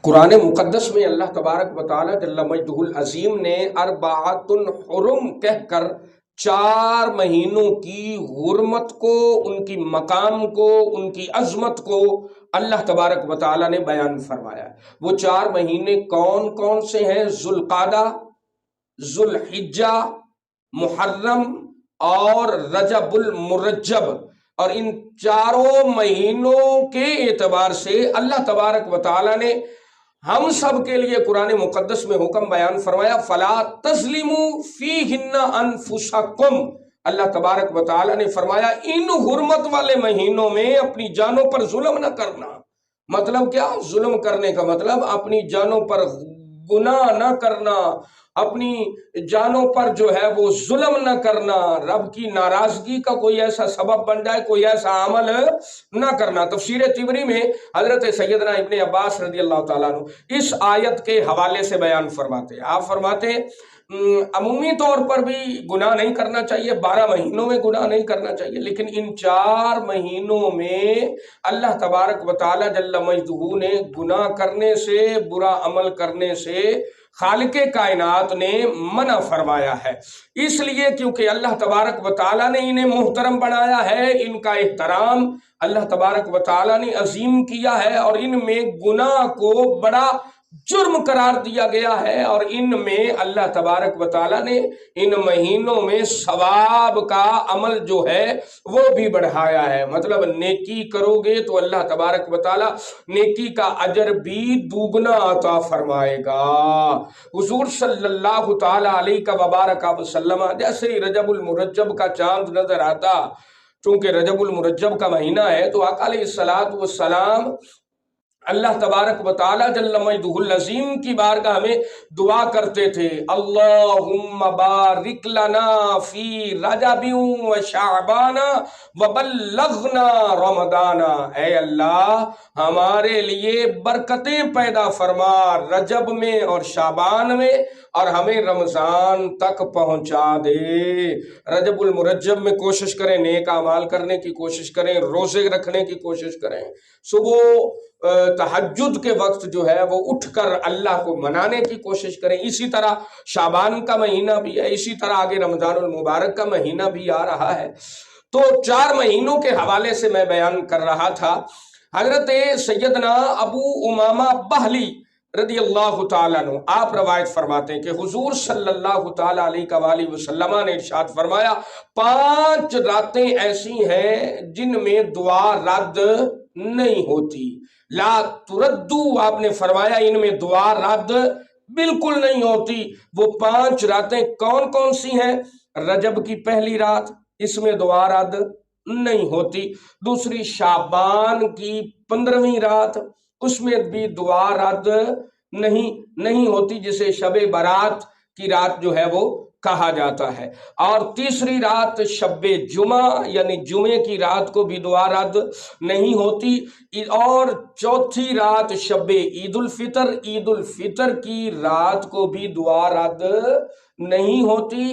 قرآن مقدس میں اللہ تبارک و تعالی جل مجدہ العظیم نے اربعۃ حرم کہہ کر 4 مہینوں کی حرمت کو، ان کی مقام کو، ان کی عظمت کو اللہ تبارک و تعالی نے بیان فرمایا۔ وہ 4 مہینے کون کون سے ہیں؟ ذوالقعدہ، ذوالحجہ، محرم اور رجب المرجب۔ اور ان 4 مہینوں کے اعتبار سے اللہ تبارک و تعالی نے ہم سب کے لیے قرآن مقدس میں حکم بیان فرمایا، فلا تظلموا فیہن انفسکم۔ اللہ تبارک و تعالی نے فرمایا ان حرمت والے مہینوں میں اپنی جانوں پر ظلم نہ کرنا۔ مطلب کیا؟ ظلم کرنے کا مطلب اپنی جانوں پر گناہ نہ کرنا، اپنی جانوں پر جو ہے وہ ظلم نہ کرنا، رب کی ناراضگی کا کوئی ایسا سبب بن جائے، کوئی ایسا عمل نہ کرنا۔ تفسیر طبری میں حضرت سیدنا ابن عباس رضی اللہ تعالیٰ عنہ اس آیت کے حوالے سے بیان فرماتے ہیں۔ آپ فرماتے ہیں عمومی طور پر بھی گناہ نہیں کرنا چاہیے، 12 مہینوں میں گناہ نہیں کرنا چاہیے، لیکن ان 4 مہینوں میں اللہ تبارک و تعالی جل مجدہ نے گناہ کرنے سے، برا عمل کرنے سے خالق کائنات نے منع فرمایا ہے۔ اس لیے کیونکہ اللہ تبارک و تعالی نے انہیں محترم بنایا ہے، ان کا احترام اللہ تبارک و تعالی نے عظیم کیا ہے، اور ان میں گناہ کو بڑا جرم قرار دیا گیا ہے، اور ان میں اللہ تبارک و تعالی نے ان مہینوں میں ثواب کا عمل جو ہے وہ بھی بڑھایا ہے۔ مطلب نیکی کرو گے تو اللہ تبارک و تعالی نیکی کا اجر بھی دوگنا عطا فرمائے گا۔ حضور صلی اللہ تعالی علیہ وبارک وسلم جیسے ہی رجب المرجب کا چاند نظر آتا، چونکہ رجب المرجب کا مہینہ ہے، تو آقا علیہ السلام اللہ تبارک و تعالی جل مجدہ العظیم کی بارگاہ میں دعا کرتے تھے، اللہم بارک لنا فی رجب و شعبان وبلغنا رمضان۔ اے اللہ ہمارے لیے برکتیں پیدا فرما رجب میں اور شعبان میں، اور ہمیں رمضان تک پہنچا دے۔ رجب المرجب میں کوشش کریں، نیک اعمال کرنے کی کوشش کریں، روزے رکھنے کی کوشش کریں، صبح تہجد کے وقت جو ہے وہ اٹھ کر اللہ کو منانے کی کوشش کریں۔ اسی طرح شعبان کا مہینہ بھی ہے، اسی طرح آگے رمضان المبارک کا مہینہ بھی آ رہا ہے۔ تو 4 مہینوں کے حوالے سے میں بیان کر رہا تھا۔ حضرت سیدنا ابو امامہ بہلی رضی اللہ تعالیٰ عنہ آپ روایت فرماتے ہیں کہ حضور صلی اللہ تعالیٰ علیہ وآلہ وسلم نے ارشاد فرمایا، 5 راتیں ایسی ہیں جن میں دعا رد نہیں ہوتی، لا تردو، آپ نے فرمایا ان میں دعا رد بالکل نہیں ہوتی۔ وہ 5 راتیں کون کون سی ہیں؟ رجب کی پہلی رات، اس میں دعا رد نہیں ہوتی۔ دوسری شعبان کی 15ویں رات، اس میں بھی دعا رد نہیں ہوتی، جسے شب برات کی رات جو ہے وہ کہا جاتا ہے۔ اور تیسری رات شب جمعہ یعنی جمعے کی رات کو بھی دعا رد نہیں ہوتی۔ اور چوتھی رات شب عید الفطر، عید الفطر کی رات کو بھی دعا رد نہیں ہوتی۔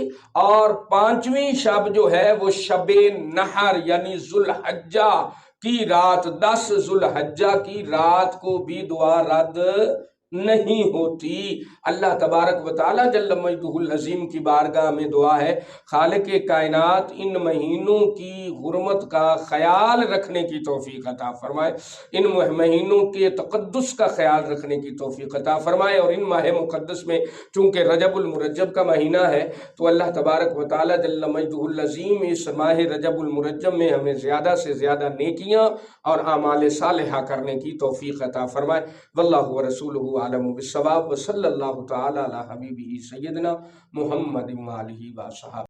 اور 5ویں شب جو ہے وہ شب نحر یعنی ذوالحجہ کی رات، 10 ذوالحجہ کی رات کو بھی دعا رد نہیں ہوتی۔ اللہ تبارک و تعالی جل مجدہ العظیم کی بارگاہ میں دعا ہے، خالق کائنات ان مہینوں کی حرمت کا خیال رکھنے کی توفیق عطا فرمائے، ان مہینوں کے تقدس کا خیال رکھنے کی توفیق عطا فرمائے۔ اور ان ماہ مقدس میں چونکہ رجب المرجب کا مہینہ ہے، تو اللہ تبارک و تعالی جل مجدہ العظیم اس ماہ رجب المرجب میں ہمیں زیادہ سے زیادہ نیکیاں اور اعمال صالحہ کرنے کی توفیق عطا فرمائے۔ واللہ ورسولہ عالم بالصواب، وصلی اللہ تعالی علی حبیبہ سیدنا محمد وآلہ وصحبہ۔